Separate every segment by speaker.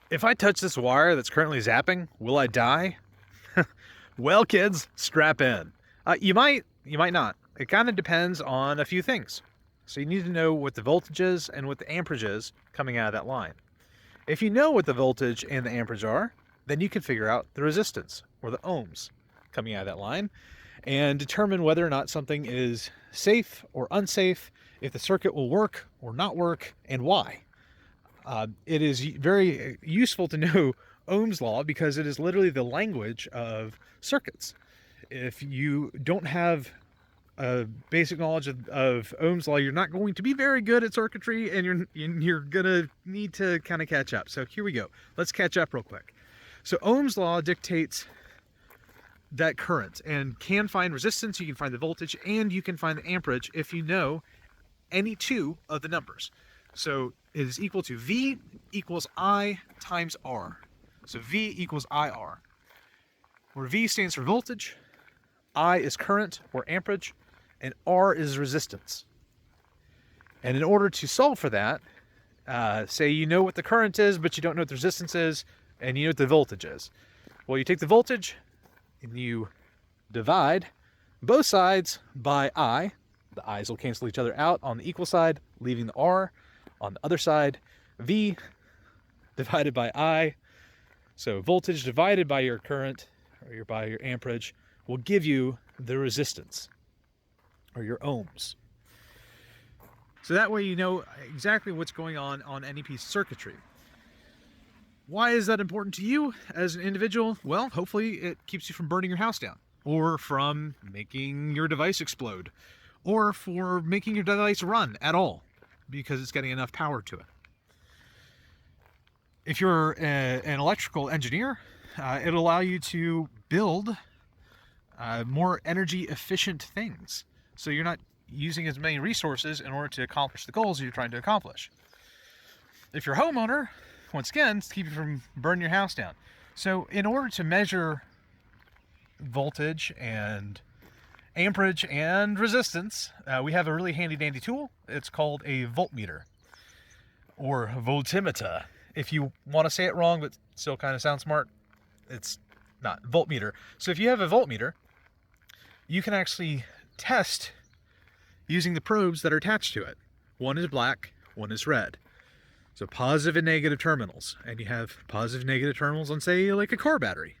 Speaker 1: If I touch this wire that's currently zapping, will I die? Well, kids, strap in. You might not. It kind of depends on a few things. So you need to know what the voltage is and what the amperage is coming out of that line. If you know what the voltage and the amperage are, then you can figure out the resistance, or the ohms, coming out of that line, and determine whether or not something is safe or unsafe, if the circuit will work or not work, and why. It is very useful to know Ohm's law because it is literally the language of circuits. If you don't have a basic knowledge of Ohm's law, you're not going to be very good at circuitry, and you're gonna need to kind of catch up. So here we go. Let's catch up real quick. So Ohm's law dictates that current and can find resistance, you can find the voltage, and you can find the amperage if you know any two of the numbers. So it is equal to V equals I times R. So V equals IR, where V stands for voltage, I is current or amperage, and R is resistance. And in order to solve for that, say you know what the current is, but you don't know what the resistance is, and you know what the voltage is. Well, you take the voltage and you divide both sides by I. The I's will cancel each other out on the equal side, leaving the R on the other side. V divided by I. So voltage divided by your current, or by your amperage, will give you the resistance, or your ohms. So that way you know exactly what's going on any piece of circuitry. Why is that important to you as an individual? Well, hopefully it keeps you from burning your house down, or from making your device explode, or for making your device run at all, because it's getting enough power to it. If you're an electrical engineer, it'll allow you to build more energy efficient things. So you're not using as many resources in order to accomplish the goals you're trying to accomplish. If you're a homeowner, once again, it's to keep you from burning your house down. So in order to measure voltage and amperage and resistance, we have a really handy dandy tool. It's called a voltmeter, or voltmeter. If you want to say it wrong but still kind of sound smart, it's not voltmeter. So if you have a voltmeter, you can actually test using the probes that are attached to it. One is black, one is red. So positive and negative terminals. And you have positive and negative terminals on, say, like a car battery.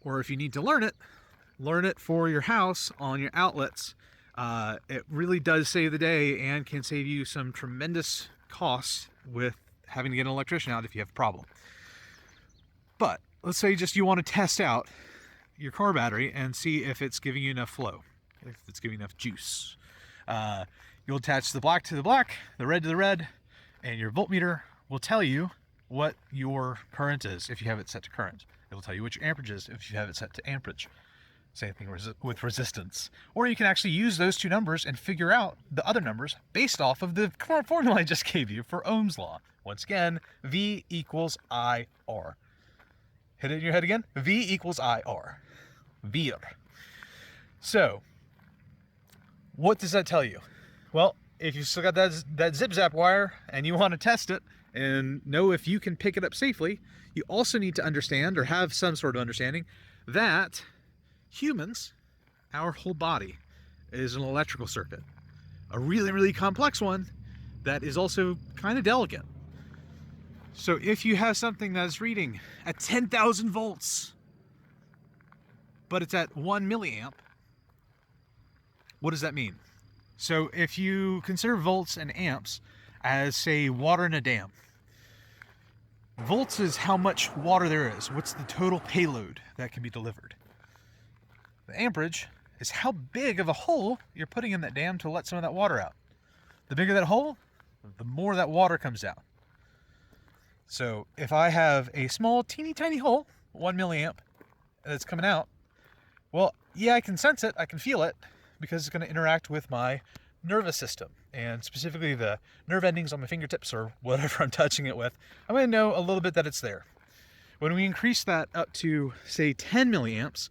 Speaker 1: Or if you need to learn it for your house on your outlets. It really does save the day and can save you some tremendous costs with having to get an electrician out if you have a problem. But let's say just you want to test out your car battery and see if it's giving you enough flow, if it's giving enough juice. You'll attach the black to the black, the red to the red, and your voltmeter will tell you what your current is if you have it set to current. It will tell you what your amperage is if you have it set to amperage. Same thing with resistance. Or you can actually use those two numbers and figure out the other numbers based off of the formula I just gave you for Ohm's law. Once again, V equals IR. Hit it in your head again. V equals IR. Vir. So, what does that tell you? Well, if you still got that zip-zap wire and you want to test it and know if you can pick it up safely, you also need to understand, or have some sort of understanding, that humans, our whole body, is an electrical circuit. A really, really complex one that is also kind of delicate. So if you have something that's reading at 10,000 volts, but it's at 1 milliamp, what does that mean? So if you consider volts and amps as, say, water in a dam, volts is how much water there is. What's the total payload that can be delivered? The amperage is how big of a hole you're putting in that dam to let some of that water out. The bigger that hole, the more that water comes out. So if I have a small, teeny tiny hole, 1 milliamp, that's coming out, well, yeah, I can sense it, I can feel it, because it's going to interact with my nervous system, and specifically the nerve endings on my fingertips or whatever I'm touching it with. I'm going to know a little bit that it's there. When we increase that up to, say, 10 milliamps,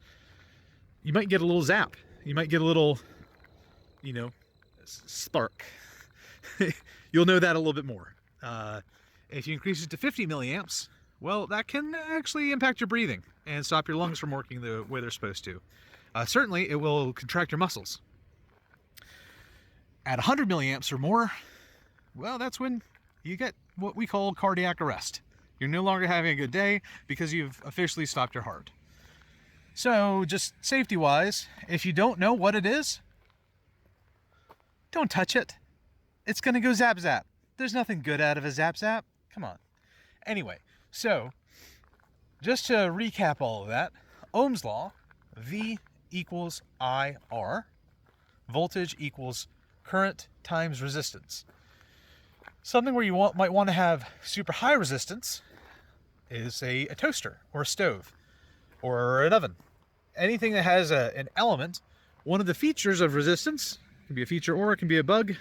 Speaker 1: you might get a little zap. You might get a little, spark. You'll know that a little bit more. If you increase it to 50 milliamps, well, that can actually impact your breathing and stop your lungs from working the way they're supposed to. Certainly, it will contract your muscles. At 100 milliamps or more, well, that's when you get what we call cardiac arrest. You're no longer having a good day because you've officially stopped your heart. So, just safety-wise, if you don't know what it is, don't touch it. It's going to go zap zap. There's nothing good out of a zap zap. Come on. Anyway, so just to recap all of that, Ohm's law, V equals IR, voltage equals current times resistance. Something where you might want to have super high resistance is a toaster or a stove or an oven. Anything that has an element. One of the features of resistance, it can be a feature or it can be a bug,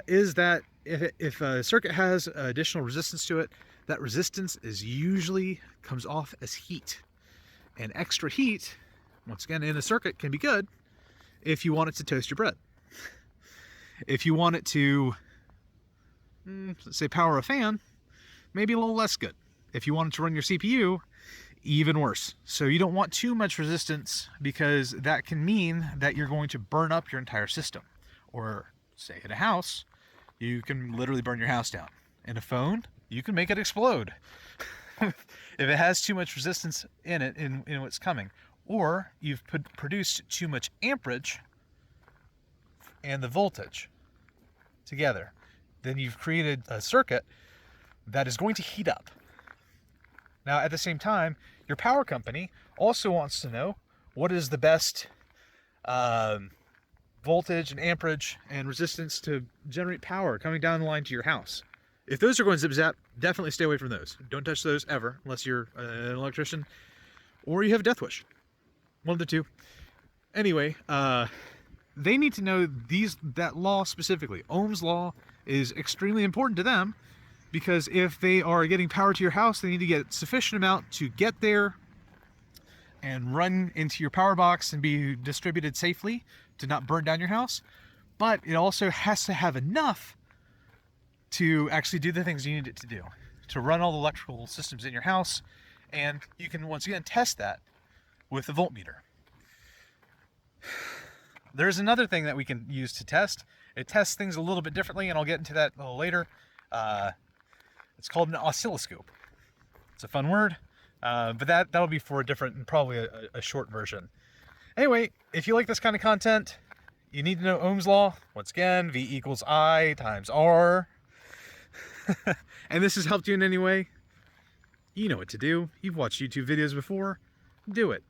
Speaker 1: is that if a circuit has additional resistance to it, that resistance usually comes off as heat. And extra heat, once again, in a circuit can be good if you want it to toast your bread. If you want it to, let's say, power a fan, maybe a little less good. If you want it to run your CPU, even worse. So you don't want too much resistance because that can mean that you're going to burn up your entire system. Or say in a house, you can literally burn your house down. In a phone, you can make it explode if it has too much resistance in it, in what's coming. Or you've produced too much amperage and the voltage together. Then you've created a circuit that is going to heat up. Now, at the same time, your power company also wants to know what is the best voltage and amperage and resistance to generate power coming down the line to your house. If those are going zip zap, definitely stay away from those. Don't touch those ever, unless you're an electrician or you have a death wish. One of the two. Anyway, they need to know that law specifically. Ohm's law is extremely important to them because if they are getting power to your house, they need to get sufficient amount to get there and run into your power box and be distributed safely to not burn down your house. But it also has to have enough to actually do the things you need it to do, to run all the electrical systems in your house. And you can, once again, test that with a voltmeter. There's another thing that we can use to test. It tests things a little bit differently, and I'll get into that a little later. It's called an oscilloscope. It's a fun word, but that'll be for a different and probably a short version. Anyway, if you like this kind of content, you need to know Ohm's law. Once again, V equals I times R. And this has helped you in any way, you know what to do. You've watched YouTube videos before. Do it.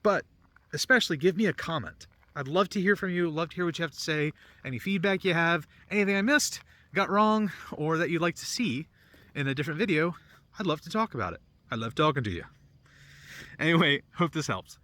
Speaker 1: But especially give me a comment. I'd love to hear from you, love to hear what you have to say, any feedback you have, anything I missed, got wrong, or that you'd like to see in a different video. I'd love to talk about it. I love talking to you. Anyway, hope this helps.